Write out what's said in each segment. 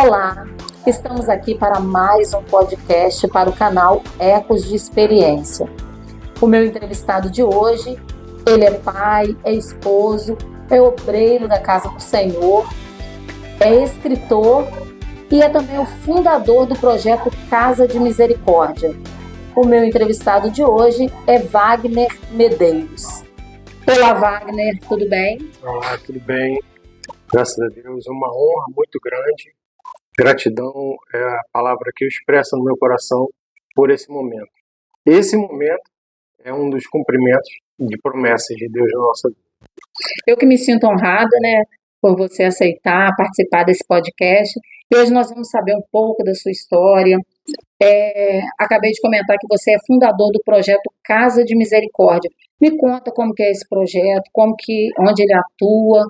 Olá, estamos aqui para mais um podcast para o canal Ecos de Experiência. O meu entrevistado de hoje, ele é pai, é esposo, é obreiro da Casa do Senhor, é escritor e é também o fundador do projeto Casa de Misericórdia. O meu entrevistado de hoje é Wagner Medeiros. Olá, Wagner, tudo bem? Olá, tudo bem? Graças a Deus, é uma honra muito grande. Gratidão é a palavra que eu expresso no meu coração por esse momento. Esse momento é um dos cumprimentos de promessas de Deus na nossa vida. Eu que me sinto honrada, por você aceitar participar desse podcast. E hoje nós vamos saber um pouco da sua história. Acabei de comentar que você é fundador do projeto Casa de Misericórdia. Me conta como que é esse projeto, onde ele atua.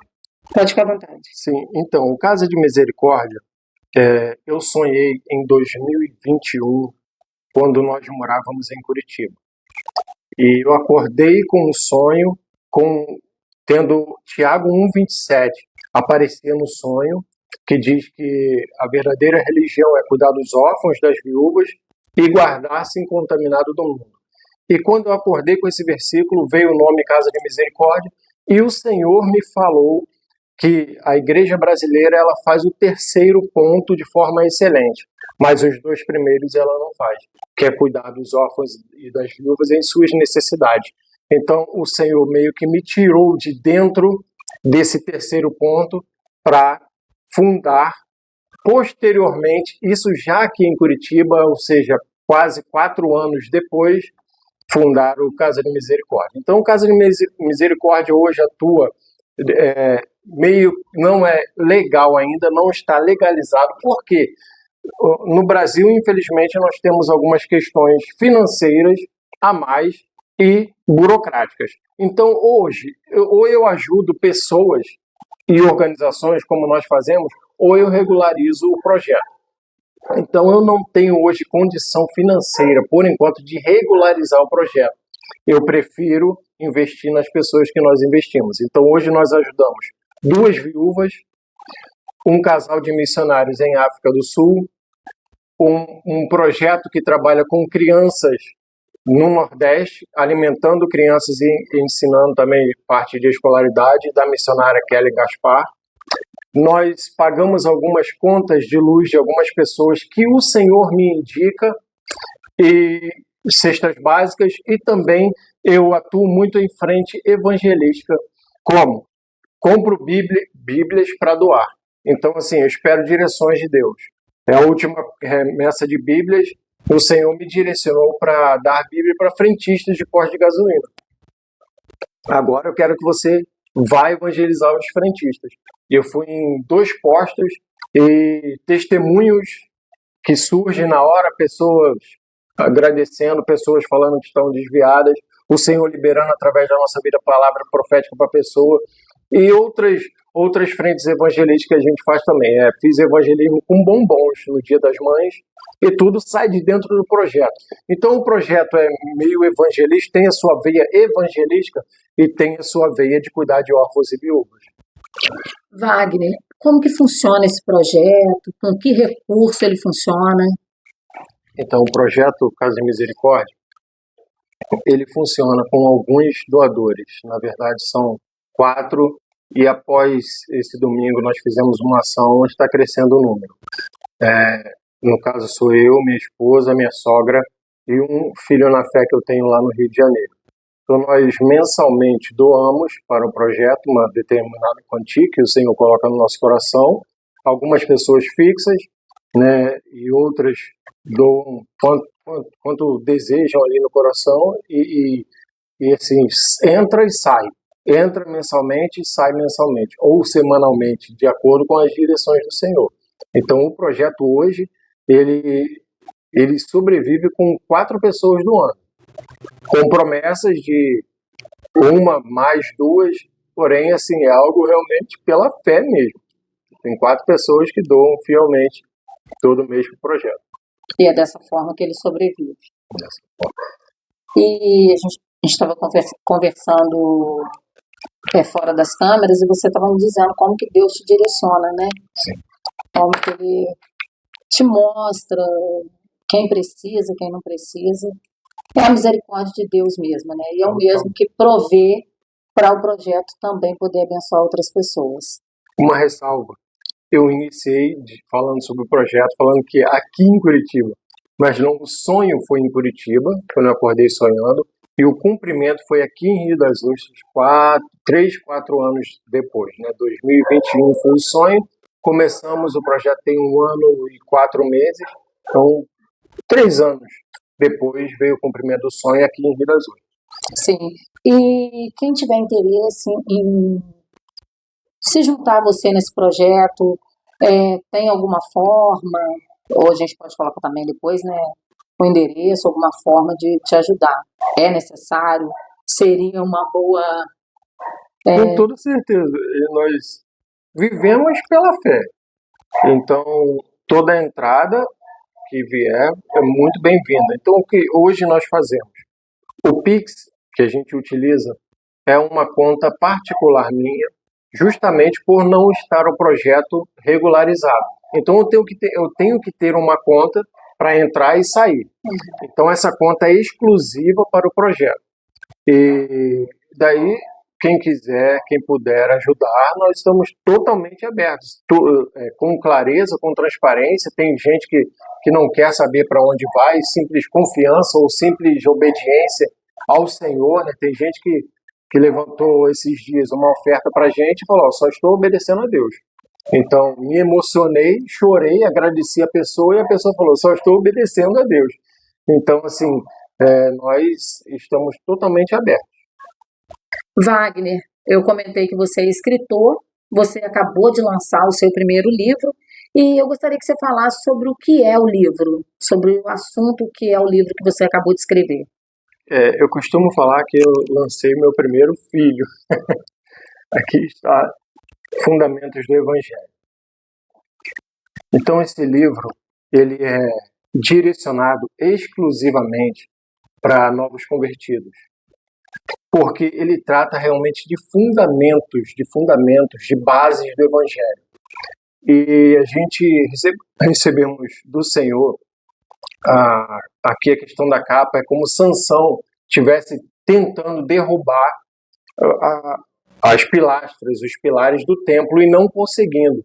Pode ficar à vontade. Sim, então, o Casa de Misericórdia, eu sonhei em 2021, quando nós morávamos em Curitiba. E eu acordei com um sonho, tendo Tiago 1,27 aparecer no sonho, que diz que a verdadeira religião é cuidar dos órfãos, das viúvas e guardar-se incontaminado do mundo. E quando eu acordei com esse versículo, veio o nome Casa de Misericórdia, e o Senhor me falou que a igreja brasileira ela faz o terceiro ponto de forma excelente, mas os dois primeiros ela não faz, que é cuidar dos órfãos e das viúvas em suas necessidades. Então o Senhor meio que me tirou de dentro desse terceiro ponto para fundar posteriormente, isso já aqui em Curitiba, ou seja, quase 4 anos depois, fundar o Casa de Misericórdia. Então o Casa de Misericórdia hoje atua não é legal ainda, não está legalizado, porque no Brasil, infelizmente, nós temos algumas questões financeiras a mais e burocráticas. Então, hoje, ou eu ajudo pessoas e organizações, como nós fazemos, ou eu regularizo o projeto. Então, eu não tenho hoje condição financeira, por enquanto, de regularizar o projeto. Eu prefiro investir nas pessoas que nós investimos. Então, hoje nós ajudamos 2 viúvas, um casal de missionários em África do Sul, um projeto que trabalha com crianças no Nordeste, alimentando crianças e ensinando também parte de escolaridade, da missionária Kelly Gaspar. Nós pagamos algumas contas de luz de algumas pessoas que o Senhor me indica, e cestas básicas, e também eu atuo muito em frente evangelística, como compro bíblias para doar. Então, assim, eu espero direções de Deus. A última remessa de bíblias, o Senhor me direcionou para dar bíblia para frentistas de posto de gasolina. Agora eu quero que você vá evangelizar os frentistas. Eu fui em 2 postos e testemunhos que surgem na hora, pessoas agradecendo, pessoas falando que estão desviadas, o Senhor liberando através da nossa vida a palavra profética para a pessoa, e outras frentes evangelísticas que a gente faz também. Fiz evangelismo com bombons no Dia das Mães, e tudo sai de dentro do projeto. Então o projeto é meio evangelístico, tem a sua veia evangelística e tem a sua veia de cuidar de órfãos e viúvas. Wagner, como que funciona esse projeto? Com que recurso ele funciona? Então, o projeto Casa de Misericórdia, ele funciona com alguns doadores. Na verdade, são 4, e após esse domingo nós fizemos uma ação onde está crescendo o número. No caso, sou eu, minha esposa, minha sogra e um filho na fé que eu tenho lá no Rio de Janeiro. Então, nós mensalmente doamos para o projeto uma determinada quantia que o Senhor coloca no nosso coração. Algumas pessoas fixas, e outras doam quanto desejam ali no coração, e assim, entra e sai. Entra mensalmente e sai mensalmente, ou semanalmente, de acordo com as direções do Senhor. Então, o projeto hoje, ele sobrevive com 4 pessoas no ano, com promessas de 1 mais 2, porém, assim, é algo realmente pela fé mesmo. Tem 4 pessoas que doam fielmente todo mês para o projeto. E é dessa forma que ele sobrevive. Dessa forma. E a gente estava conversando fora das câmeras, e você estava me dizendo como que Deus te direciona, né? Sim. como que ele te mostra quem precisa, quem não precisa. É a misericórdia de Deus mesmo, né? E é o mesmo que provê para o projeto também poder abençoar outras pessoas. Uma ressalva. Eu iniciei falando sobre o projeto, falando que aqui em Curitiba, mas não, o sonho foi em Curitiba, quando eu acordei sonhando, e o cumprimento foi aqui em Rio das Ostras, 3, 4 anos depois, né? 2021 foi o sonho, começamos o projeto tem 1 ano e 4 meses, então 3 anos depois veio o cumprimento do sonho aqui em Rio das Ostras. Sim, e quem tiver interesse em se juntar a você nesse projeto, tem alguma forma, ou a gente pode colocar também depois, né, o endereço, alguma forma de te ajudar. É necessário? Seria uma boa... Com toda certeza. E nós vivemos pela fé. Então, toda entrada que vier é muito bem-vinda. Então, o que hoje nós fazemos? O Pix que a gente utiliza é uma conta particular minha, justamente por não estar o projeto regularizado. Então, eu tenho que ter uma conta para entrar e sair. Então, essa conta é exclusiva para o projeto. E daí, quem quiser, quem puder ajudar, nós estamos totalmente abertos, com clareza, com transparência. Tem gente que não quer saber para onde vai, simples confiança ou simples obediência ao Senhor, né? Tem gente que levantou esses dias uma oferta para a gente e falou, só estou obedecendo a Deus. Então, me emocionei, chorei, agradeci a pessoa e a pessoa falou, só estou obedecendo a Deus. Então, assim, nós estamos totalmente abertos. Wagner, eu comentei que você é escritor, você acabou de lançar o seu primeiro livro, e eu gostaria que você falasse sobre o que é o livro, sobre o assunto que é o livro que você acabou de escrever. Eu costumo falar que eu lancei meu primeiro filho. Aqui está Fundamentos do Evangelho. Então, esse livro, ele é direcionado exclusivamente para novos convertidos, porque ele trata realmente de fundamentos, de bases do Evangelho. E a gente recebemos do Senhor, aqui a questão da capa, é como Sansão estivesse tentando derrubar as pilastras, os pilares do templo e não conseguindo.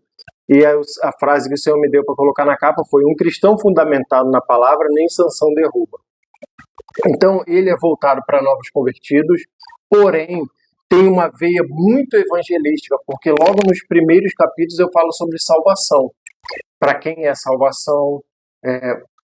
E a frase que o Senhor me deu para colocar na capa foi: um cristão fundamentado na palavra, nem Sansão derruba. Então, ele é voltado para novos convertidos, porém, tem uma veia muito evangelística, porque logo nos primeiros capítulos eu falo sobre salvação. Para quem é salvação,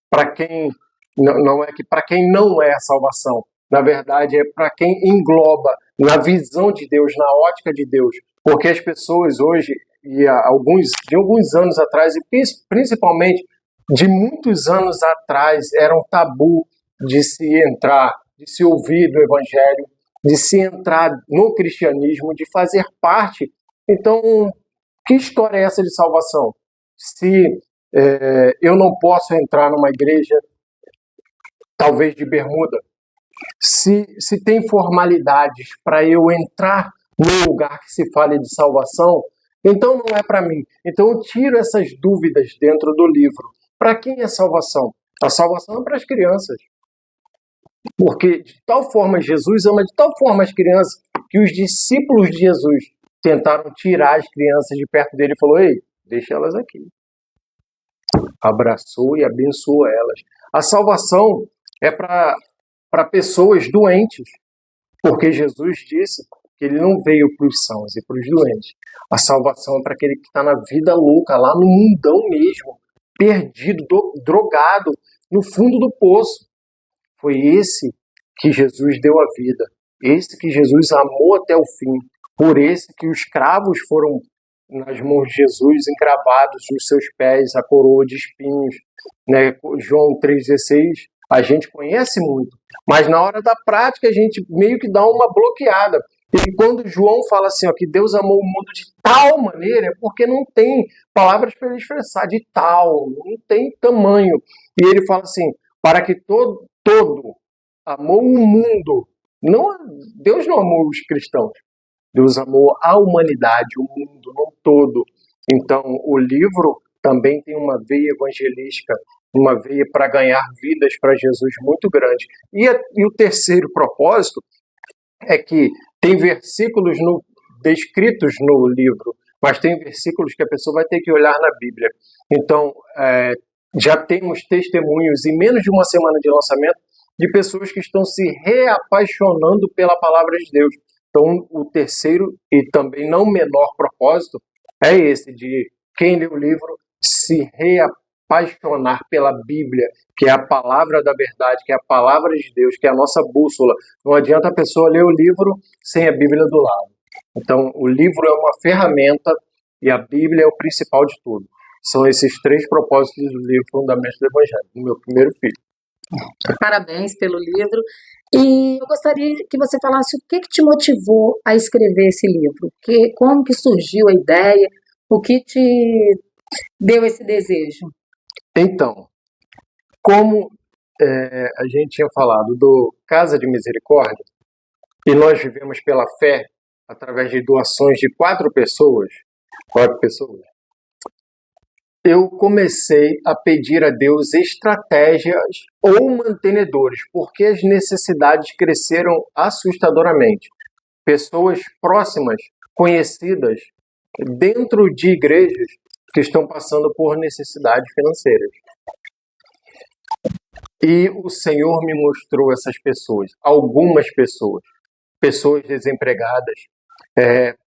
para quem não é que para quem não é a salvação. Na verdade, é para quem engloba na visão de Deus, na ótica de Deus. Porque as pessoas hoje, e de alguns anos atrás, e principalmente de muitos anos atrás, era um tabu de se entrar, de se ouvir do Evangelho, de se entrar no cristianismo, de fazer parte. Então, que história é essa de salvação? Se eu não posso entrar numa igreja, talvez de bermuda, se tem formalidades para eu entrar num lugar que se fale de salvação, então não é para mim. Então eu tiro essas dúvidas dentro do livro. Para quem é salvação? A salvação é para as crianças. Porque de tal forma Jesus ama de tal forma as crianças que os discípulos de Jesus tentaram tirar as crianças de perto dele e falou: ei, deixa elas aqui. Abraçou e abençoou elas. A salvação é para pessoas doentes, porque Jesus disse que ele não veio para os sãos e para os doentes. A salvação é para aquele que está na vida louca, lá no mundão mesmo, perdido, drogado, no fundo do poço. Foi esse que Jesus deu a vida, esse que Jesus amou até o fim, por esse que os cravos foram nas mãos de Jesus, encravados nos seus pés, a coroa de espinhos, né? João 3,16, a gente conhece muito, mas na hora da prática a gente meio que dá uma bloqueada. E quando João fala assim, ó, que Deus amou o mundo de tal maneira, é porque não tem palavras para ele expressar, de tal, não tem tamanho. E ele fala assim, para que todo amou o mundo. Não, Deus não amou os cristãos. Deus amou a humanidade, o mundo, não todo. Então, o livro também tem uma veia evangelística, uma veia para ganhar vidas para Jesus muito grande. E o terceiro propósito é que tem versículos descritos no livro, mas tem versículos que a pessoa vai ter que olhar na Bíblia. Então, já temos testemunhos em menos de uma semana de lançamento de pessoas que estão se reapaixonando pela palavra de Deus. Então, o terceiro e também não menor propósito é esse, de quem lê o livro se reapaixonar pela Bíblia, que é a palavra da verdade, que é a palavra de Deus, que é a nossa bússola. Não adianta a pessoa ler o livro sem a Bíblia do lado. Então, o livro é uma ferramenta e a Bíblia é o principal de tudo. São esses três propósitos do livro Fundamentos do Evangelho, do meu primeiro filho. Parabéns pelo livro. E eu gostaria que você falasse o que te motivou a escrever esse livro, como que surgiu a ideia, o que te deu esse desejo? Então, como a gente tinha falado do Casa de Misericórdia, e nós vivemos pela fé através de doações de quatro pessoas, eu comecei a pedir a Deus estratégias ou mantenedores, porque as necessidades cresceram assustadoramente. Pessoas próximas, conhecidas, dentro de igrejas que estão passando por necessidades financeiras. E o Senhor me mostrou essas pessoas, algumas pessoas desempregadas,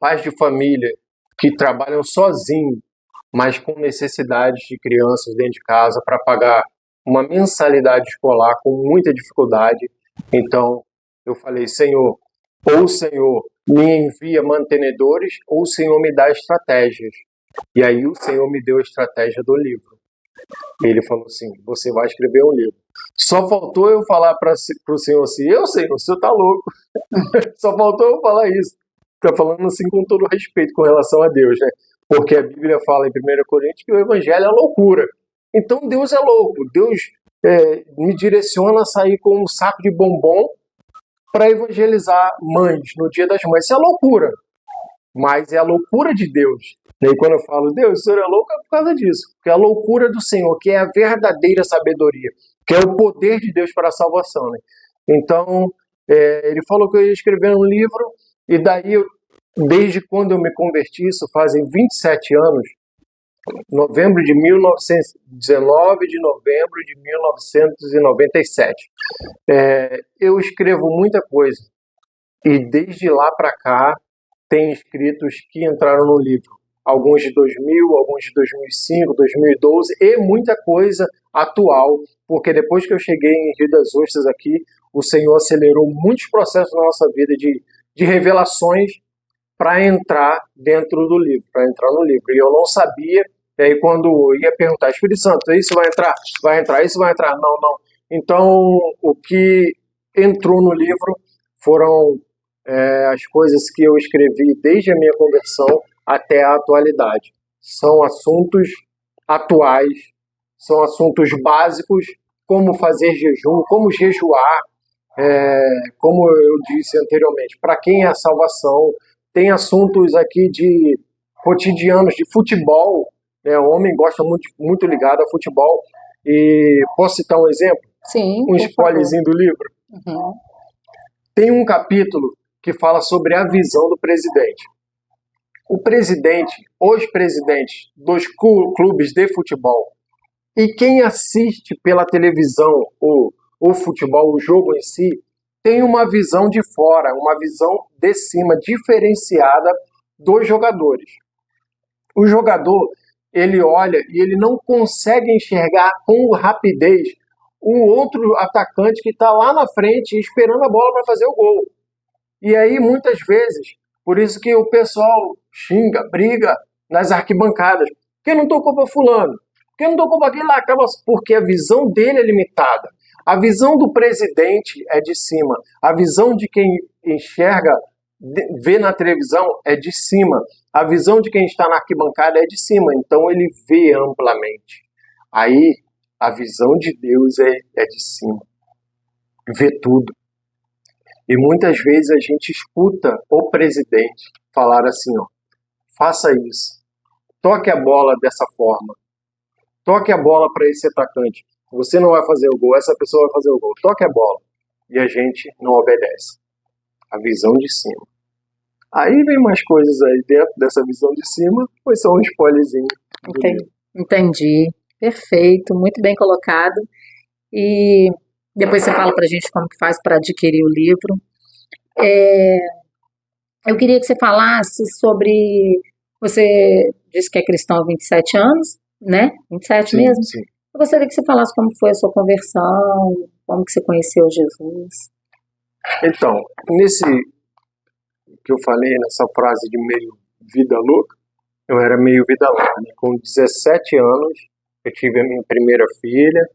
pais de família que trabalham sozinhos, mas com necessidades de crianças dentro de casa para pagar uma mensalidade escolar com muita dificuldade. Então, eu falei, Senhor, ou o Senhor me envia mantenedores, ou o Senhor me dá estratégias. E aí o Senhor me deu a estratégia do livro. Ele falou assim, você vai escrever um livro. Só faltou eu falar para o Senhor assim, Senhor, o Senhor está louco. Só faltou eu falar isso. Está falando assim com todo respeito com relação a Deus, né? Porque a Bíblia fala em 1 Coríntios que o Evangelho é loucura. Então Deus é louco. Deus me direciona a sair com um saco de bombom para evangelizar mães no Dia das Mães. Isso é loucura. Mas é a loucura de Deus. E aí, quando eu falo, Deus, o Senhor é louco, é por causa disso. Que é a loucura do Senhor, que é a verdadeira sabedoria, que é o poder de Deus para a salvação. Né? Então, ele falou que eu ia escrever um livro, e daí, desde quando eu me converti, isso fazem 27 anos, novembro de 1919 de novembro de 1997. Eu escrevo muita coisa. E desde lá para cá, tem escritos que entraram no livro. Alguns de 2000, alguns de 2005, 2012 e muita coisa atual, porque depois que eu cheguei em Rio das Ostras aqui, o Senhor acelerou muitos processos na nossa vida de revelações para entrar dentro do livro, para entrar no livro. E eu não sabia, e aí quando eu ia perguntar, Espírito Santo, isso vai entrar? Vai entrar, isso vai entrar? Não, não. Então, o que entrou no livro foram as coisas que eu escrevi desde a minha conversão até a atualidade. São assuntos atuais, são assuntos básicos, como fazer jejum, como jejuar, como eu disse anteriormente, para quem é a salvação. Tem assuntos aqui de cotidianos, de futebol, né? O homem gosta muito ligado a futebol. E posso citar um exemplo? Sim. Um spoilerzinho do livro? Uhum. Tem um capítulo que fala sobre a visão do presidente. Os presidentes dos clubes de futebol e quem assiste pela televisão o futebol, o jogo em si, tem uma visão de fora, uma visão de cima, diferenciada dos jogadores. O jogador, ele olha e ele não consegue enxergar com rapidez um outro atacante que está lá na frente esperando a bola para fazer o gol. E aí, muitas vezes, por isso que o pessoal xinga, briga nas arquibancadas. Por que não tocou para fulano? Por que não tocou para aquele lá? Porque a visão dele é limitada. A visão do presidente é de cima. A visão de quem enxerga, vê na televisão é de cima. A visão de quem está na arquibancada é de cima. Então ele vê amplamente. Aí a visão de Deus é de cima. Vê tudo. E muitas vezes a gente escuta o presidente falar assim, faça isso, toque a bola dessa forma, toque a bola para esse atacante. Você não vai fazer o gol, essa pessoa vai fazer o gol. Toque a bola. E a gente não obedece. A visão de cima. Aí vem mais coisas aí dentro dessa visão de cima, pois são um spoilerzinho. Entendi. Perfeito, muito bem colocado. E depois você fala pra gente como que faz para adquirir o livro. Eu queria que você falasse sobre. Você disse que é cristão há 27 anos, né? 27 Sim, mesmo? sim. Eu gostaria que você falasse como foi a sua conversão, como que você conheceu Jesus. Então, nesse que eu falei, nessa frase de meio vida louca, eu era meio vida louca, né? Com 17 anos, eu tive a minha primeira filha.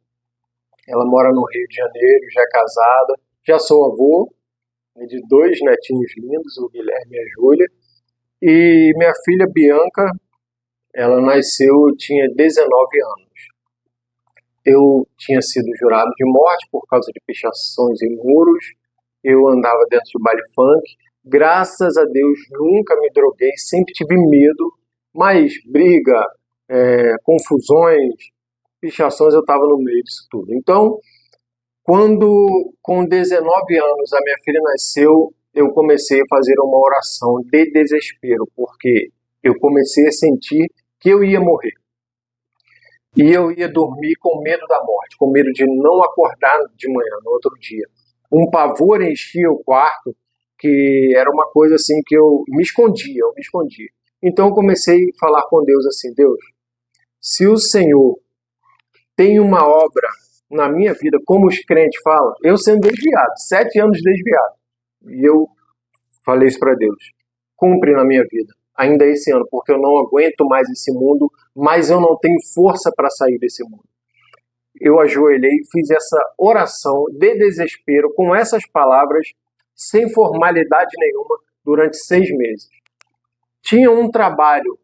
Ela mora no Rio de Janeiro, já é casada. Já sou avô de 2 netinhos lindos, o Guilherme e a Júlia. E minha filha Bianca, ela nasceu, eu tinha 19 anos. Eu tinha sido jurado de morte por causa de pichações em muros. Eu andava dentro de baile funk. Graças a Deus, nunca me droguei, sempre tive medo. Mas briga, confusões, pichações, eu estava no meio disso tudo. Então, quando com 19 anos a minha filha nasceu, eu comecei a fazer uma oração de desespero, porque eu comecei a sentir que eu ia morrer. E eu ia dormir com medo da morte, com medo de não acordar de manhã, no outro dia. Um pavor enchia o quarto, que era uma coisa assim que eu me escondia. Então eu comecei a falar com Deus assim: Deus, se o Senhor tem uma obra na minha vida, como os crentes falam, eu sendo desviado, 7 anos desviado. E eu falei isso para Deus: cumpre na minha vida, ainda esse ano, porque eu não aguento mais esse mundo, mas eu não tenho força para sair desse mundo. Eu ajoelhei e fiz essa oração de desespero, com essas palavras, sem formalidade nenhuma, durante 6 meses. Tinha um trabalho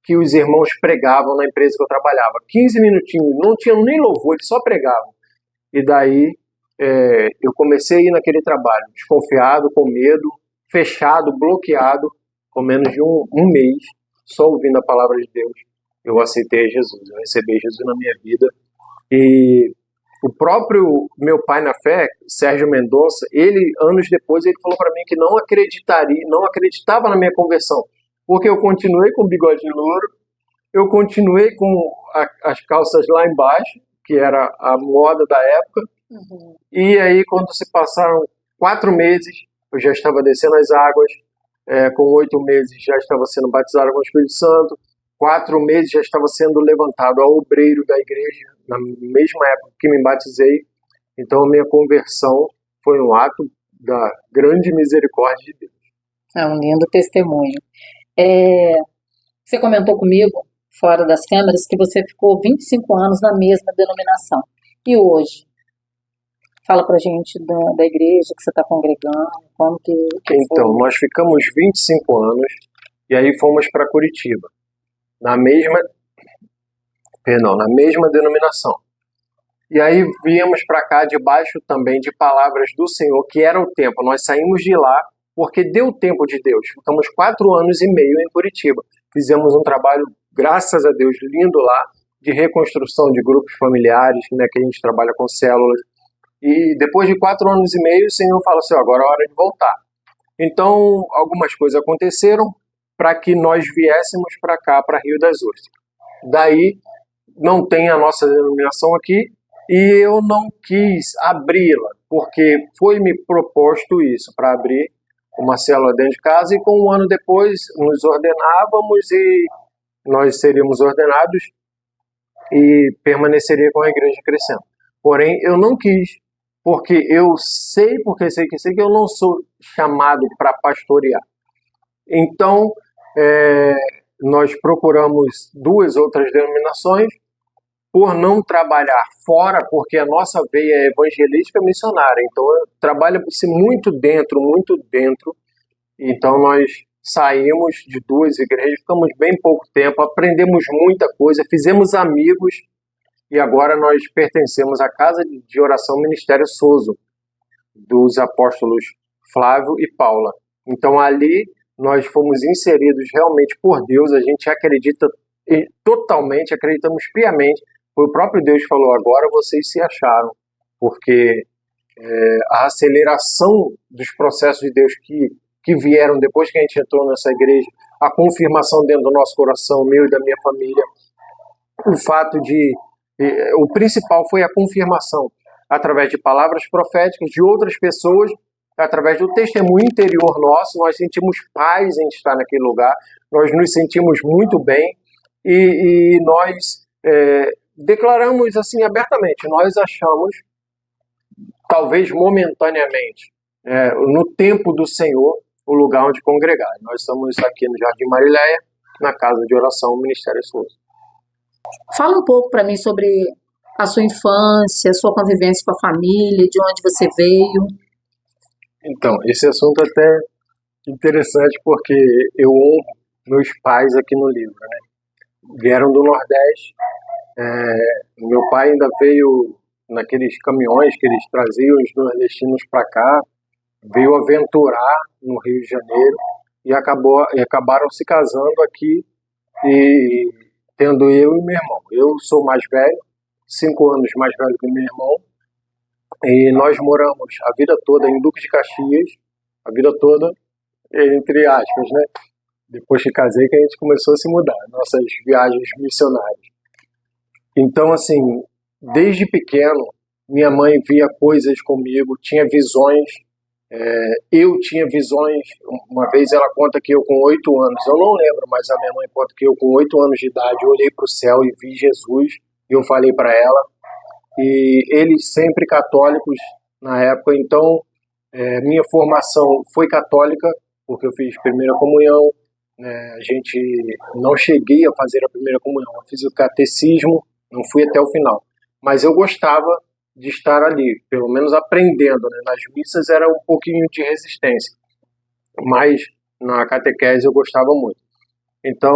que os irmãos pregavam na empresa que eu trabalhava. 15 minutinhos, não tinha nem louvor, eles só pregavam. E daí eu comecei a ir naquele trabalho, desconfiado, com medo, fechado, bloqueado, com menos de um mês, só ouvindo a palavra de Deus, eu aceitei Jesus, eu recebi Jesus na minha vida. E o próprio meu pai na fé, Sérgio Mendonça, ele, anos depois, ele falou para mim que não acreditava na minha conversão, porque eu continuei com o bigode louro, eu continuei com as calças lá embaixo, que era a moda da época. Uhum. E aí, quando se passaram 4 meses, eu já estava descendo as águas, com 8 meses já estava sendo batizado com o Espírito Santo, 4 meses já estava sendo levantado a obreiro da igreja, na mesma época que me batizei. Então, a minha conversão foi um ato da grande misericórdia de Deus. É um lindo testemunho. Você comentou comigo, fora das câmeras, que você ficou 25 anos na mesma denominação. E hoje? Fala pra gente da igreja que você está congregando, como que Então, nós ficamos 25 anos e aí fomos para Curitiba, na mesma denominação. E aí viemos para cá debaixo também de palavras do Senhor, que era o tempo. Nós saímos de lá porque deu o tempo de Deus. Ficamos 4 anos e meio em Curitiba. Fizemos um trabalho, graças a Deus, lindo lá, de reconstrução de grupos familiares, né, que a gente trabalha com células. E depois de 4 anos e meio, o Senhor fala assim: agora é hora de voltar. Então, algumas coisas aconteceram para que nós viéssemos para cá, para Rio das Ostras. Daí, não tem a nossa denominação aqui, e eu não quis abri-la, porque foi-me proposto isso, para abrir uma célula dentro de casa, e com 1 ano depois nos ordenávamos e nós seríamos ordenados e permaneceria com a igreja crescendo. Porém, eu não quis, porque eu sei que eu não sou chamado para pastorear. Então, nós procuramos 2 outras denominações, por não trabalhar fora, porque a nossa veia é evangelística missionária, então trabalha-se muito dentro, então nós saímos de 2 igrejas, ficamos bem pouco tempo, aprendemos muita coisa, fizemos amigos, e agora nós pertencemos à Casa de Oração Ministério Sozo, dos apóstolos Flávio e Paula. Então ali nós fomos inseridos realmente por Deus, a gente acredita totalmente, acreditamos piamente. Foi o próprio Deus que falou, agora vocês se acharam, porque a aceleração dos processos de Deus que vieram depois que a gente entrou nessa igreja, a confirmação dentro do nosso coração, meu e da minha família, o fato o principal foi a confirmação, através de palavras proféticas de outras pessoas, através do testemunho interior nosso, nós sentimos paz em estar naquele lugar, nós nos sentimos muito bem e nós declaramos assim abertamente, nós achamos, talvez momentaneamente, no tempo do Senhor, o lugar onde congregar. Nós estamos aqui no Jardim Marileia, na Casa de Oração Ministério Souza. Fala um pouco para mim sobre a sua infância, sua convivência com a família, de onde você veio. Então, esse assunto é até interessante porque eu honro meus pais aqui no livro, né? Vieram do Nordeste. Meu pai ainda veio naqueles caminhões que eles traziam os nordestinos para cá, veio aventurar no Rio de Janeiro e acabaram se casando aqui e tendo eu e meu irmão. Eu sou mais velho, 5 anos mais velho que meu irmão, e nós moramos a vida toda em Duque de Caxias, a vida toda, entre aspas, né? Depois que casei que a gente começou a se mudar, nossas viagens missionárias. Então, assim, desde pequeno, minha mãe via coisas comigo, tinha visões, eu tinha visões. Uma vez ela conta que eu com 8 anos, eu não lembro, mas a minha mãe conta que eu com 8 anos de idade, eu olhei para o céu e vi Jesus, e eu falei para ela, e eles sempre católicos na época, então minha formação foi católica, porque eu fiz primeira comunhão, a gente não cheguei a fazer a primeira comunhão, eu fiz o catecismo, não fui até o final, mas eu gostava de estar ali, pelo menos aprendendo, né? Nas missas era um pouquinho de resistência, mas na catequese eu gostava muito. Então,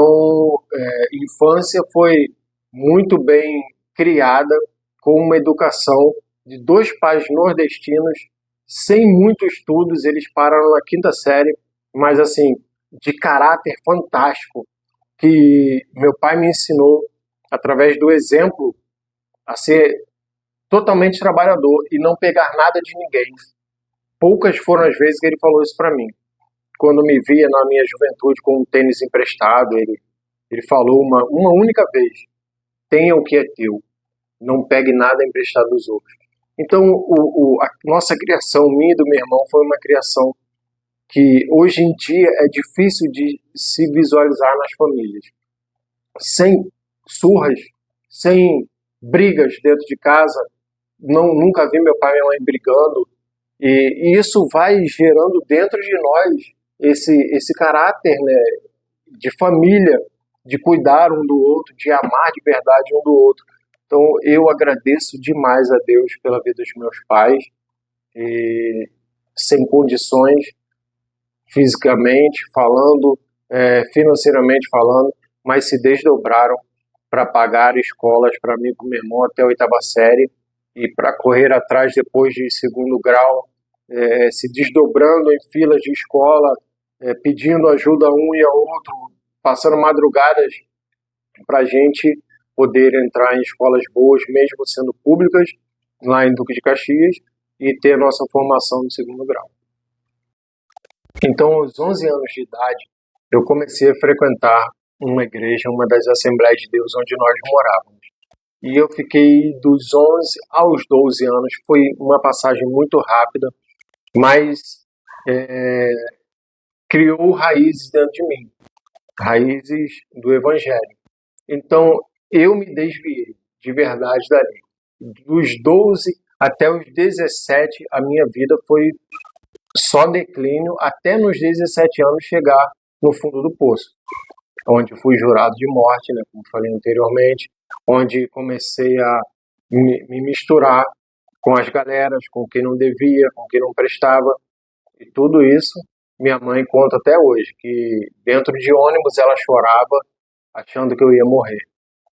infância foi muito bem criada, com uma educação de 2 pais nordestinos, sem muitos estudos, eles pararam na 5ª série, mas assim, de caráter fantástico, que meu pai me ensinou, através do exemplo, a ser totalmente trabalhador e não pegar nada de ninguém. Poucas foram as vezes que ele falou isso para mim. Quando me via na minha juventude com um tênis emprestado, ele falou uma única vez, tenha o que é teu, não pegue nada emprestado dos outros. Então, a nossa criação, minha e do meu irmão, foi uma criação que hoje em dia é difícil de se visualizar nas famílias. Sem surras, sem brigas dentro de casa, nunca vi meu pai e minha mãe brigando, e isso vai gerando dentro de nós esse caráter, né, de família, de cuidar um do outro, de amar de verdade um do outro. Então eu agradeço demais a Deus pela vida dos meus pais, e sem condições, fisicamente falando, financeiramente falando, mas se desdobraram para pagar escolas para mim e para o meu irmão até a 8ª série, e para correr atrás depois de 2º grau, se desdobrando em filas de escola, pedindo ajuda a um e a outro, passando madrugadas para a gente poder entrar em escolas boas, mesmo sendo públicas, lá em Duque de Caxias, e ter a nossa formação no 2º grau. Então, aos 11 anos de idade, eu comecei a frequentar uma igreja, uma das Assembleias de Deus onde nós morávamos. E eu fiquei dos 11 aos 12 anos, foi uma passagem muito rápida, mas criou raízes dentro de mim, raízes do Evangelho. Então, eu me desviei de verdade dali. Dos 12 até os 17, a minha vida foi só declínio, até nos 17 anos chegar no fundo do poço, onde fui jurado de morte, né, como falei anteriormente, onde comecei a me misturar com as galeras, com quem não devia, com quem não prestava, e tudo isso minha mãe conta até hoje, que dentro de ônibus ela chorava, achando que eu ia morrer,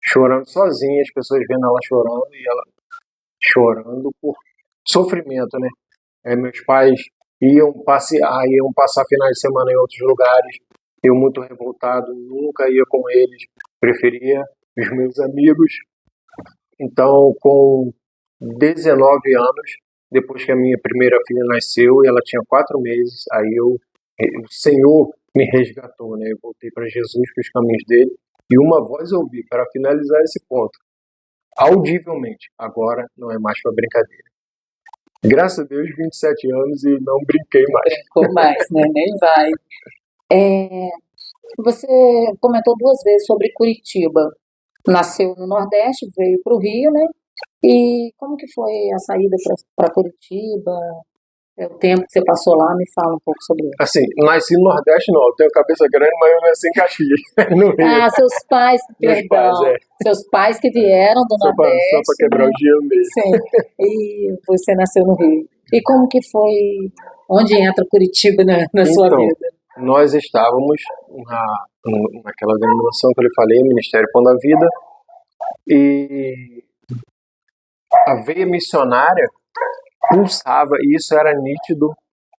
chorando sozinha, as pessoas vendo ela chorando, e ela chorando por sofrimento, né? Meus pais iam passear, iam passar finais de semana em outros lugares, eu muito revoltado, nunca ia com eles, preferia os meus amigos. Então, com 19 anos, depois que a minha primeira filha nasceu, e ela tinha 4 meses, aí o Senhor me resgatou, né? Eu voltei para Jesus, para os caminhos dele, e uma voz eu ouvi, para finalizar esse ponto, audivelmente, agora não é mais para brincadeira. Graças a Deus, 27 anos e não brinquei mais. Brincou mais, né? Nem vai. Você comentou 2 vezes sobre Curitiba. Nasceu no Nordeste, veio para o Rio, né? E como que foi a saída para Curitiba? O tempo que você passou lá, me fala um pouco sobre isso. Assim, nasci no Nordeste não, eu tenho cabeça grande, mas eu nasci em Caxias, no Rio. Ah, seus pais, Meus perdão. pais, Seus pais que vieram do Só para Nordeste, quebrar o gelo mesmo. sim, e você nasceu no Rio. E como que foi, onde entra Curitiba na sua Então, vida? nós estávamos naquela denominação que eu lhe falei, Ministério Pão da Vida, e a veia missionária pulsava, e isso era nítido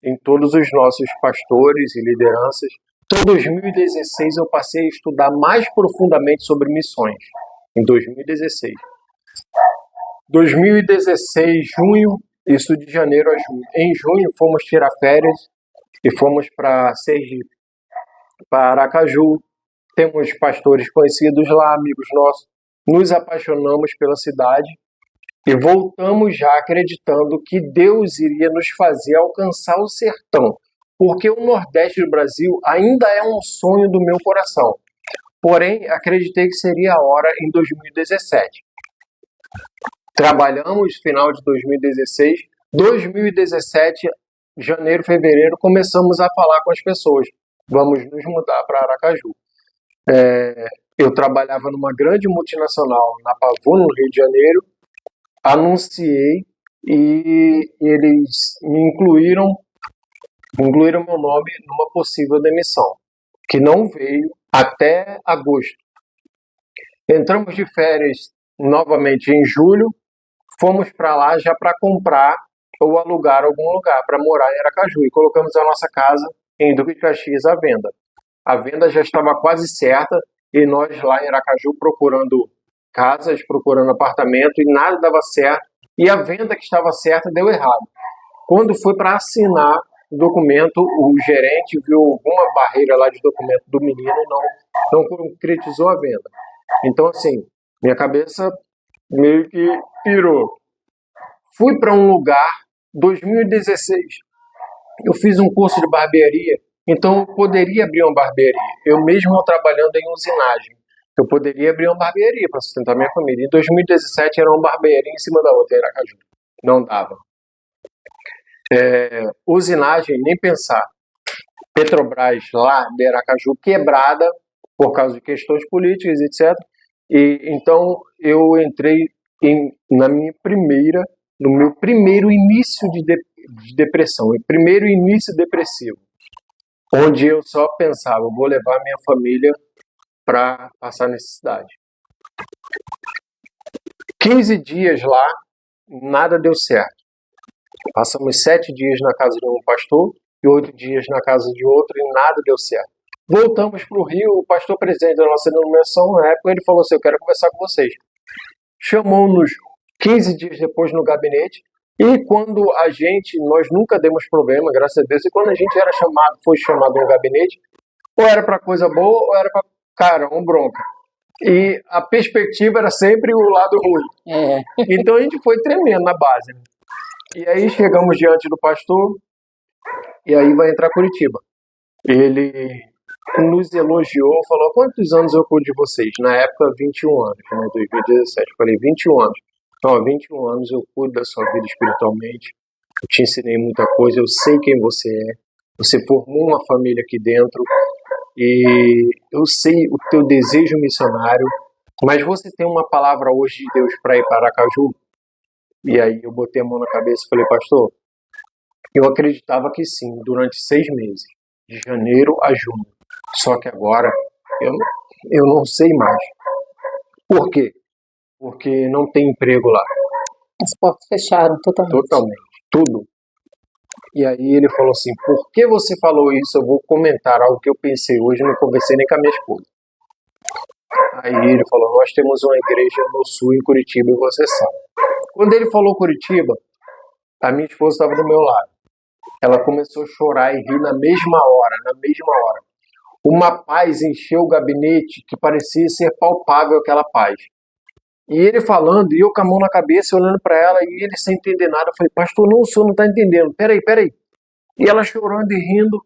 em todos os nossos pastores e lideranças. Então, em 2016, eu passei a estudar mais profundamente sobre missões, em 2016. 2016, junho, isso de janeiro a junho. Em junho, fomos tirar férias e fomos para Sergipe, para Aracaju. Temos pastores conhecidos lá, amigos nossos. Nos apaixonamos pela cidade e voltamos já acreditando que Deus iria nos fazer alcançar o sertão, porque o Nordeste do Brasil ainda é um sonho do meu coração. Porém, acreditei que seria a hora em 2017. Trabalhamos final de 2016, 2017, janeiro, fevereiro, começamos a falar com as pessoas. Vamos nos mudar para Aracaju. Eu trabalhava numa grande multinacional na Pavon, no Rio de Janeiro, anunciei e eles me incluíram meu nome numa possível demissão, que não veio até agosto. Entramos de férias novamente em julho, fomos para lá já para comprar ou alugar algum lugar para morar em Aracaju e colocamos a nossa casa em Duque de Caxias à venda. A venda já estava quase certa e nós lá em Aracaju procurando casas, procurando apartamento e nada dava certo e a venda que estava certa deu errado. Quando foi para assinar o documento, o gerente viu alguma barreira lá de documento do menino e não concretizou a venda. Então, assim, minha cabeça meio que pirou. Fui para um lugar, 2016, eu fiz um curso de barbearia, então eu poderia abrir uma barbearia. Eu mesmo trabalhando em usinagem, eu poderia abrir uma barbearia para sustentar minha família. Em 2017 era uma barbearia em cima da outra em Aracaju. Não dava. Usinagem, nem pensar. Petrobras lá de Aracaju quebrada por causa de questões políticas, etc. E então eu entrei no meu primeiro início de depressão, o primeiro início depressivo, onde eu só pensava, vou levar minha família para passar necessidade. 15 dias lá, nada deu certo. Passamos 7 dias na casa de um pastor e 8 dias na casa de outro e nada deu certo. Voltamos para o Rio, o pastor presidente da nossa denominação, na época, ele falou assim, eu quero conversar com vocês. Chamou-nos 15 dias depois no gabinete e quando nós nunca demos problema, graças a Deus, e quando a gente foi chamado no gabinete, ou era para coisa boa ou era para, bronca. E a perspectiva era sempre o lado ruim. Então a gente foi tremendo na base. Né? E aí chegamos diante do pastor e aí vai entrar Curitiba. Ele nos elogiou, falou, quantos anos eu cuido de vocês? Na época, 21 anos, né, 2017. Eu falei, 21 anos. Então, há 21 anos eu cuido da sua vida espiritualmente, eu te ensinei muita coisa, eu sei quem você é, você formou uma família aqui dentro, e eu sei o teu desejo missionário, mas você tem uma palavra hoje de Deus para ir para Aracaju? E aí eu botei a mão na cabeça e falei, pastor, eu acreditava que sim, durante 6 meses, de janeiro a junho. Só que agora eu não sei mais. Por quê? Porque não tem emprego lá. As portas fecharam totalmente. Totalmente, tudo. E aí ele falou assim, por que você falou isso? Eu vou comentar algo que eu pensei hoje, não conversei nem com a minha esposa. Aí ele falou, nós temos uma igreja no sul, em Curitiba, e você sabe. Quando ele falou Curitiba, a minha esposa estava do meu lado. Ela começou a chorar e rir na mesma hora, na mesma hora. Uma paz encheu o gabinete que parecia ser palpável aquela paz. E ele falando, e eu com a mão na cabeça, olhando para ela, e ele sem entender nada. Eu falei, pastor, não, o senhor não está entendendo. Peraí. E ela chorando e rindo.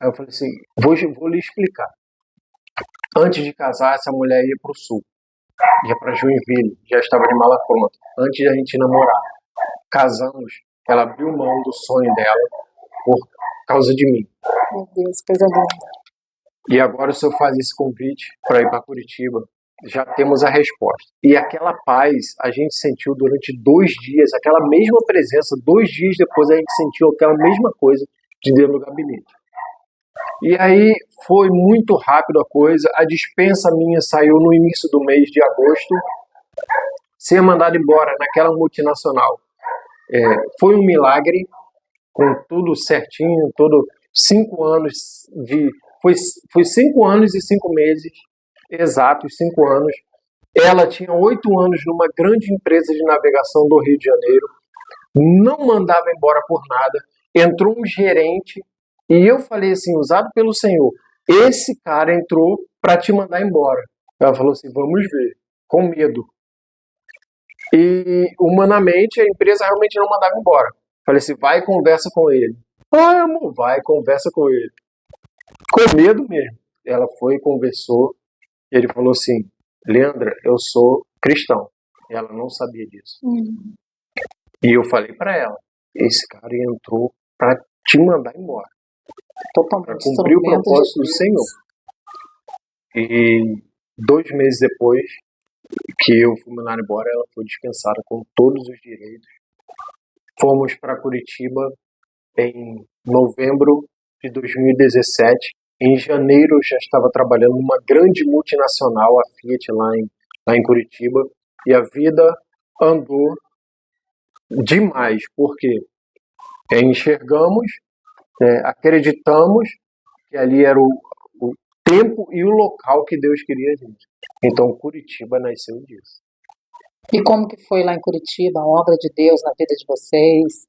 Aí eu falei assim, vou lhe explicar. Antes de casar, essa mulher ia para o sul. Ia para Joinville, já estava de mala pronta. Antes de a gente namorar. Casamos, ela abriu mão do sonho dela por causa de mim. Meu Deus, coisa linda. E agora o senhor faz esse convite para ir para Curitiba. Já temos a resposta. E aquela paz a gente sentiu durante 2 dias, aquela mesma presença, 2 dias depois a gente sentiu aquela mesma coisa de dentro do gabinete. E aí foi muito rápido a coisa, a dispensa minha saiu no início do mês de agosto, ser mandado embora naquela multinacional. Foi um milagre, com tudo certinho, 5 anos de... Foi 5 anos e 5 meses, exatos 5 anos. Ela tinha 8 anos numa grande empresa de navegação do Rio de Janeiro, não mandava embora por nada. Entrou um gerente e eu falei assim, usado pelo Senhor, esse cara entrou para te mandar embora. Ela falou assim, vamos ver, com medo. E humanamente a empresa realmente não mandava embora. Falei assim, vai e conversa com ele. Ah, amor, vai, conversa com ele. Com medo mesmo. Ela foi e conversou. E ele falou assim, Leandra, eu sou cristão. Ela não sabia disso. E eu falei para ela, esse cara entrou para te mandar embora. Para cumprir o propósito do Senhor. E 2 meses depois que eu fui mandar embora, ela foi dispensada com todos os direitos. Fomos para Curitiba em novembro de 2017. Em janeiro eu já estava trabalhando numa grande multinacional, a Fiat, lá em Curitiba. E a vida andou demais, porque enxergamos, acreditamos que ali era o tempo e o local que Deus queria a gente. Então Curitiba nasceu disso. E como que foi lá em Curitiba, a obra de Deus na vida de vocês?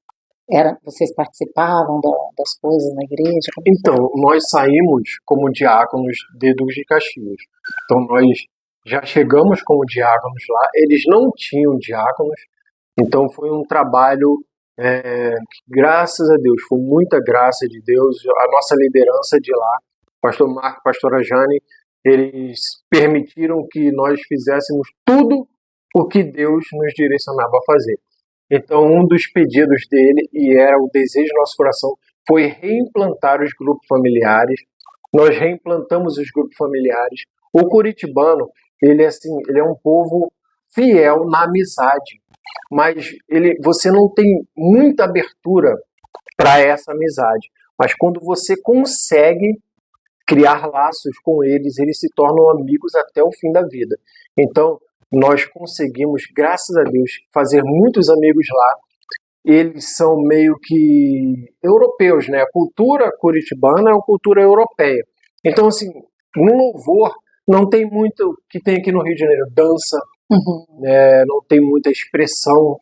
Vocês participavam das coisas na igreja? Então, nós saímos como diáconos de Duque de Caxias. Então, nós já chegamos como diáconos lá. Eles não tinham diáconos. Então, foi um trabalho, graças a Deus, foi muita graça de Deus. A nossa liderança de lá, pastor Marco, pastora Jane, eles permitiram que nós fizéssemos tudo o que Deus nos direcionava a fazer. Então, um dos pedidos dele, e era o desejo do nosso coração, foi reimplantar os grupos familiares. Nós reimplantamos os grupos familiares. O curitibano, ele é um povo fiel na amizade, mas você não tem muita abertura para essa amizade. Mas quando você consegue criar laços com eles, eles se tornam amigos até o fim da vida. Então, nós conseguimos, graças a Deus, fazer muitos amigos lá. Eles são meio que europeus, né? A cultura curitibana é uma cultura europeia. Então, assim, no louvor não tem muito que tem aqui no Rio de Janeiro. Dança, não tem muita expressão,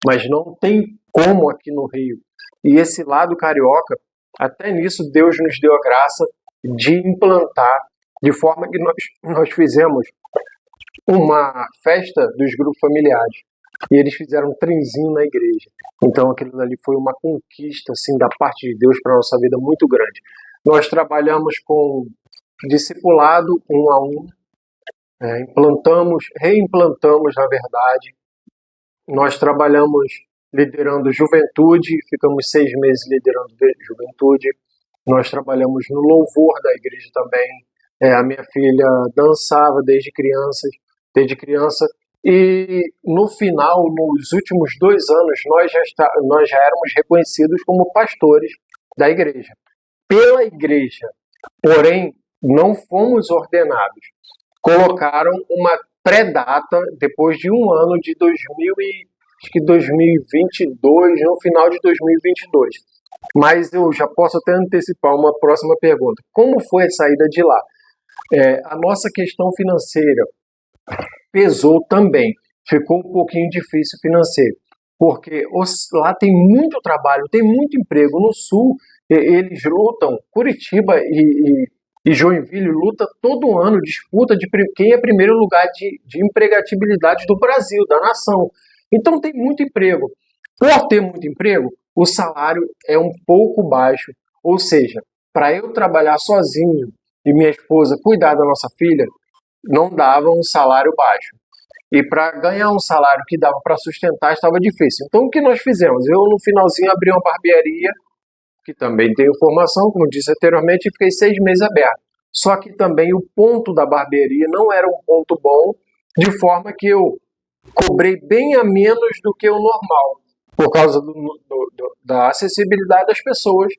mas não tem como aqui no Rio. E esse lado carioca, até nisso Deus nos deu a graça de implantar, de forma que nós fizemos uma festa dos grupos familiares e eles fizeram um trenzinho na igreja. Então aquilo ali foi uma conquista assim da parte de Deus para a nossa vida muito grande. Nós trabalhamos com discipulado 1 a 1, reimplantamos na verdade. Nós trabalhamos liderando juventude, ficamos 6 meses liderando juventude. Nós trabalhamos no louvor da igreja também. A minha filha dançava desde criança, e no final, nos últimos 2 anos, nós já éramos reconhecidos como pastores da igreja, pela igreja, porém não fomos ordenados. Colocaram uma pré-data depois de 1 ano de 2022, no final de 2022. Mas eu já posso até antecipar uma próxima pergunta. Como foi a saída de lá? A nossa questão financeira pesou também. Ficou um pouquinho difícil financeiro, porque lá tem muito trabalho, tem muito emprego. No Sul, eles lutam, Curitiba e Joinville luta todo ano, disputa de quem é primeiro lugar de empregatividade do Brasil, da nação. Então tem muito emprego. Por ter muito emprego, o salário é um pouco baixo. Ou seja, para eu trabalhar sozinho e minha esposa cuidar da nossa filha, não dava um salário baixo. E para ganhar um salário que dava para sustentar estava difícil. Então o que nós fizemos? Eu no finalzinho abri uma barbearia, que também tenho formação, como disse anteriormente, e fiquei 6 meses aberto. Só que também o ponto da barbearia não era um ponto bom, de forma que eu cobrei bem a menos do que o normal, por causa da acessibilidade das pessoas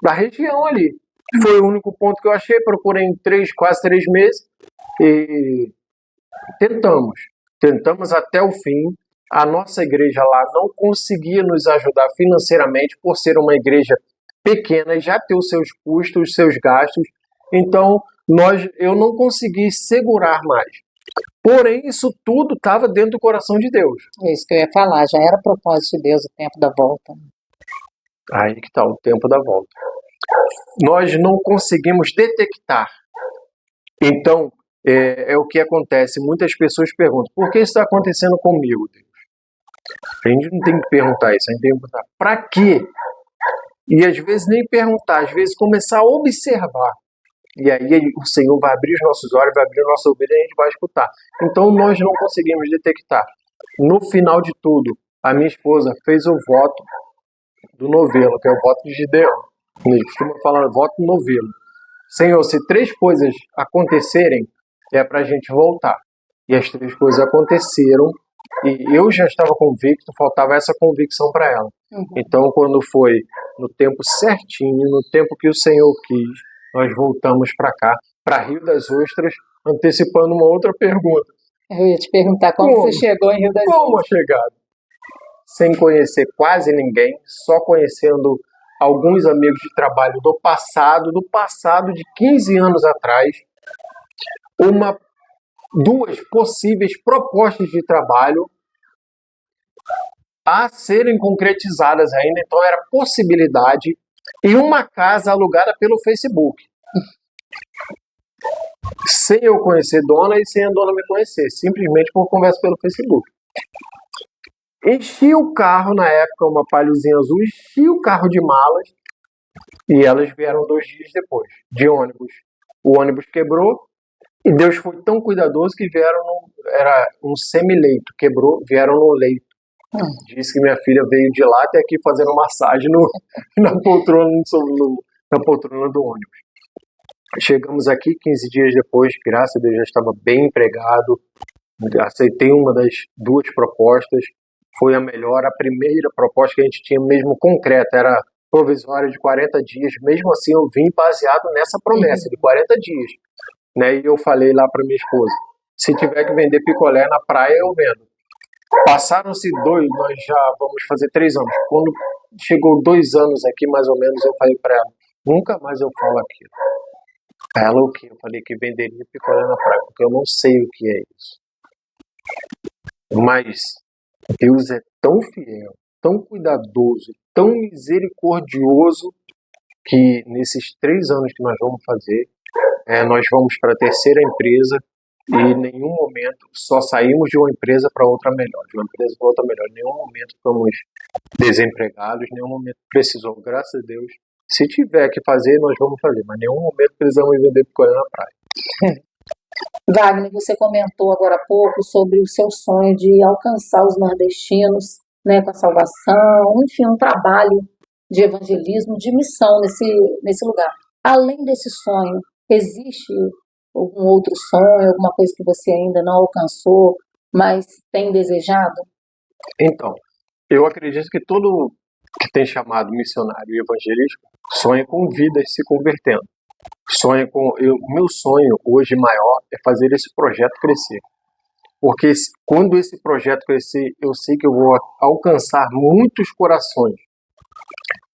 da região ali. Foi o único ponto que eu achei, procurei em quase 3 meses e tentamos até o fim. A nossa igreja lá não conseguia nos ajudar financeiramente por ser uma igreja pequena e já ter os seus custos, os seus gastos. Então, eu não consegui segurar mais. Porém, isso tudo estava dentro do coração de Deus. É isso que eu ia falar, já era propósito de Deus o tempo da volta. Aí que está o tempo da volta. Nós não conseguimos detectar. Então, é o que acontece. Muitas pessoas perguntam, por que isso está acontecendo comigo, Deus? A gente não tem que perguntar isso, a gente tem que perguntar, para quê? E às vezes nem perguntar, às vezes começar a observar. E aí o Senhor vai abrir os nossos olhos, vai abrir o nosso ouvido e a gente vai escutar. Então nós não conseguimos detectar. No final de tudo, a minha esposa fez o voto do novelo, que é o voto de Gideão. Ele costuma falar voto do novelo. Senhor, se 3 coisas acontecerem, é para a gente voltar. E as 3 coisas aconteceram e eu já estava convicto, faltava essa convicção para ela. Então, quando foi no tempo certinho, no tempo que o Senhor quis, nós voltamos para cá, para Rio das Ostras, antecipando uma outra pergunta. Eu ia te perguntar como você chegou em Rio das Ostras. Como a chegada? Sem conhecer quase ninguém, só conhecendo alguns amigos de trabalho do passado de 15 anos atrás, 2 possíveis propostas de trabalho a serem concretizadas ainda, então era possibilidade, e uma casa alugada pelo Facebook. Sem eu conhecer dona e sem a dona me conhecer, simplesmente por conversa pelo Facebook. Enchi o carro na época, uma Paliozinha azul, enchi o carro de malas e elas vieram 2 dias depois, de ônibus. O ônibus quebrou e Deus foi tão cuidadoso que era um semileito, quebrou, vieram no leito. Disse que minha filha veio de lá até aqui fazendo massagem na poltrona do ônibus. Chegamos aqui 15 dias depois, graças a Deus já estava bem empregado, aceitei uma das 2 propostas, foi a melhor, a primeira proposta que a gente tinha mesmo concreta, era provisória de 40 dias, mesmo assim eu vim baseado nessa promessa de 40 dias. Né? E eu falei lá para minha esposa, se tiver que vender picolé na praia, eu vendo. Passaram-se 2, nós já vamos fazer 3 anos. Quando chegou 2 anos aqui, mais ou menos, eu falei para ela, nunca mais eu falo aquilo. Ela o quê? Eu falei que venderia picolé na praia, porque eu não sei o que é isso. Mas Deus é tão fiel, tão cuidadoso, tão misericordioso, que nesses 3 anos que nós vamos fazer, nós vamos para a 3ª empresa e em nenhum momento só saímos de uma empresa para outra melhor, de uma empresa para outra melhor. Em nenhum momento ficamos desempregados, em nenhum momento precisou, graças a Deus. Se tiver que fazer, nós vamos fazer, mas em nenhum momento precisamos vender picolé na praia. Wagner, você comentou agora há pouco sobre o seu sonho de alcançar os nordestinos, né, com a salvação, enfim, um trabalho de evangelismo, de missão nesse lugar. Além desse sonho, existe algum outro sonho, alguma coisa que você ainda não alcançou, mas tem desejado? Então, eu acredito que todo que tem chamado missionário e evangelístico sonha com vidas se convertendo. Meu sonho hoje maior é fazer esse projeto crescer. Porque quando esse projeto crescer, eu sei que eu vou alcançar muitos corações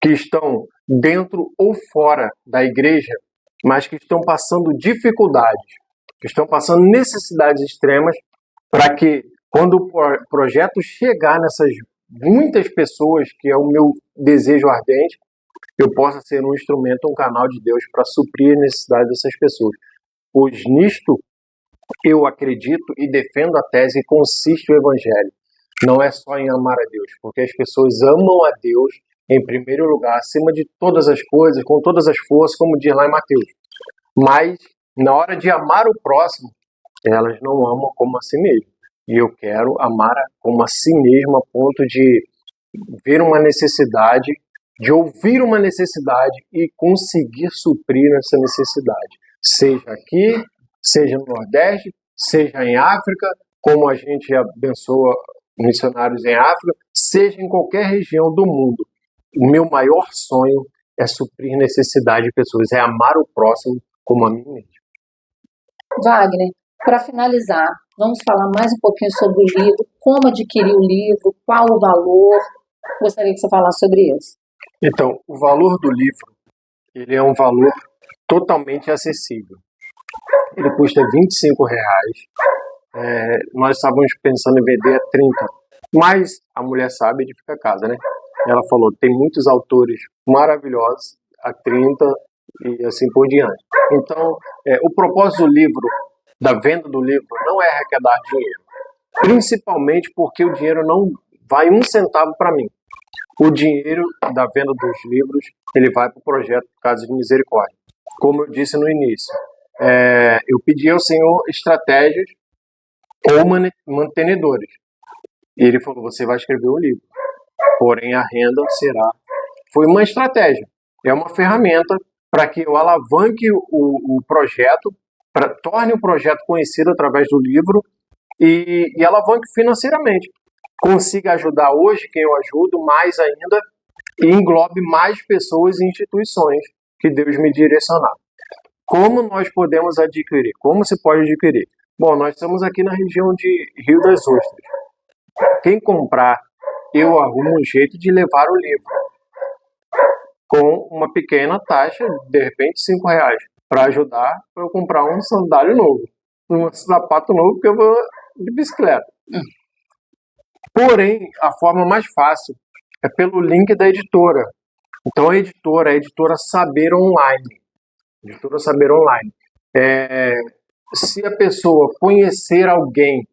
que estão dentro ou fora da igreja, mas que estão passando dificuldades. estão passando necessidades extremas para que, quando o projeto chegar nessas muitas pessoas, que é o meu desejo ardente, eu possa ser um instrumento, um canal de Deus para suprir a necessidade dessas pessoas. Pois nisto eu acredito e defendo a tese que consiste o Evangelho. Não é só em amar a Deus, porque as pessoas amam a Deus em primeiro lugar, acima de todas as coisas, com todas as forças, como diz lá em Mateus. Mas, na hora de amar o próximo, elas não amam como a si mesmo. E eu quero amar como a si mesmo, a ponto de ver uma necessidade, de ouvir uma necessidade e conseguir suprir essa necessidade. Seja aqui, seja no Nordeste, seja em África, como a gente abençoa missionários em África, seja em qualquer região do mundo. O meu maior sonho é suprir necessidade de pessoas, é amar o próximo como a mim mesmo. Wagner, para finalizar, vamos falar mais um pouquinho sobre o livro, como adquirir o livro, qual o valor. Gostaria que você falasse sobre isso. Então, o valor do livro, ele é um valor totalmente acessível. Ele custa R$25. Nós estávamos pensando em vender a 30, mas a mulher sabe de ficar casa, né? Ela falou, tem muitos autores maravilhosos a 30 e assim por diante. Então, o propósito do livro, da venda do livro, não é arrecadar dinheiro. Principalmente porque o dinheiro não vai um centavo para mim. O dinheiro da venda dos livros, ele vai para o projeto Casa de Misericórdia. Como eu disse no início, eu pedi ao Senhor estratégias ou mantenedores. E ele falou, você vai escrever um livro, porém a renda será... Foi uma estratégia, é uma ferramenta para que eu alavanque o projeto, torne o projeto conhecido através do livro e alavanque financeiramente. Consiga ajudar hoje quem eu ajudo, mais ainda, e englobe mais pessoas e instituições que Deus me direcionar. Como nós podemos adquirir? Como se pode adquirir? Bom, nós estamos aqui na região de Rio das Ostras. Quem comprar, eu arrumo um jeito de levar o livro com uma pequena taxa, de repente R$5, para ajudar para eu comprar um sandália novo, um sapato novo, porque eu vou de bicicleta. Porém, a forma mais fácil é pelo link da editora. Então, a editora Saber Online. Editora Saber Online. Se a pessoa conhecer alguém,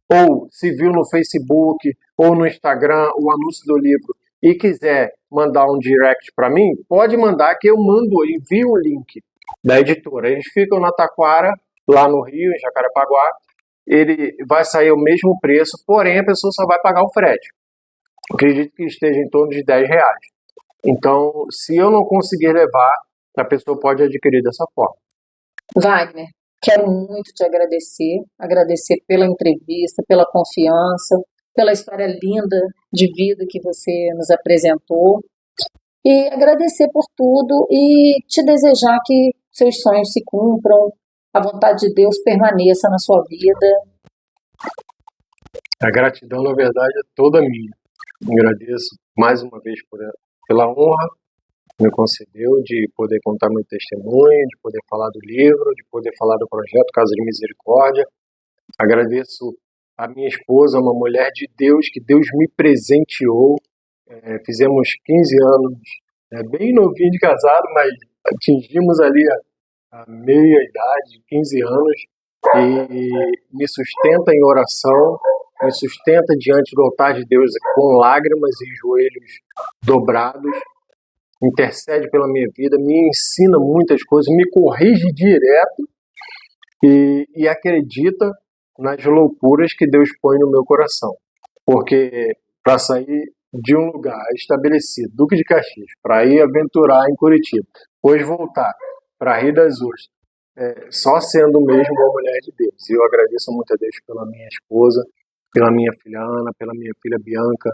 ou se viu no Facebook, ou no Instagram, o anúncio do livro, e quiser mandar um direct para mim, pode mandar que eu envio o link da editora. Eles ficam na Taquara, lá no Rio, em Jacarepaguá. Ele vai sair o mesmo preço, porém a pessoa só vai pagar o frete. Acredito que esteja em torno de R$10. Então, se eu não conseguir levar, a pessoa pode adquirir dessa forma. Wagner, quero muito te agradecer pela entrevista, pela confiança, pela história linda de vida que você nos apresentou, e agradecer por tudo e te desejar que seus sonhos se cumpram, a vontade de Deus permaneça na sua vida. A gratidão, na verdade, é toda minha. Agradeço mais uma vez pela honra que me concedeu de poder contar meu testemunho, de poder falar do livro, de poder falar do projeto Casa de Misericórdia. Agradeço a minha esposa, uma mulher de Deus, que Deus me presenteou. Fizemos 15 anos, bem novinho de casado, mas atingimos ali a meia idade, 15 anos, e me sustenta em oração, me sustenta diante do altar de Deus com lágrimas e joelhos dobrados, intercede pela minha vida, me ensina muitas coisas, me corrige direto e acredita nas loucuras que Deus põe no meu coração. Porque para sair de um lugar estabelecido, Duque de Caxias, para ir aventurar em Curitiba, depois voltar para Rio das Ostras, só sendo mesmo uma mulher de Deus. E eu agradeço muito a Deus pela minha esposa, pela minha filha Ana, pela minha filha Bianca,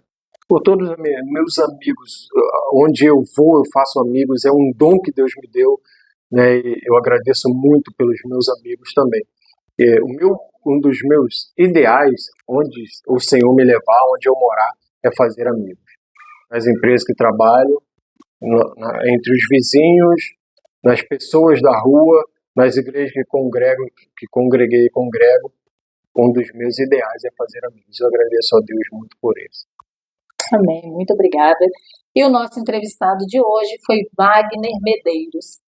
por todos os meus amigos. Onde eu vou, eu faço amigos, é um dom que Deus me deu, né? E eu agradeço muito pelos meus amigos também. Um dos meus ideais, onde o Senhor me levar, onde eu morar, é fazer amigos. Nas empresas que trabalho, entre os vizinhos, nas pessoas da rua, nas igrejas que congreguei e congrego, um dos meus ideais é fazer amigos. Eu agradeço a Deus muito por isso. Amém, muito obrigada. E o nosso entrevistado de hoje foi Wagner Medeiros.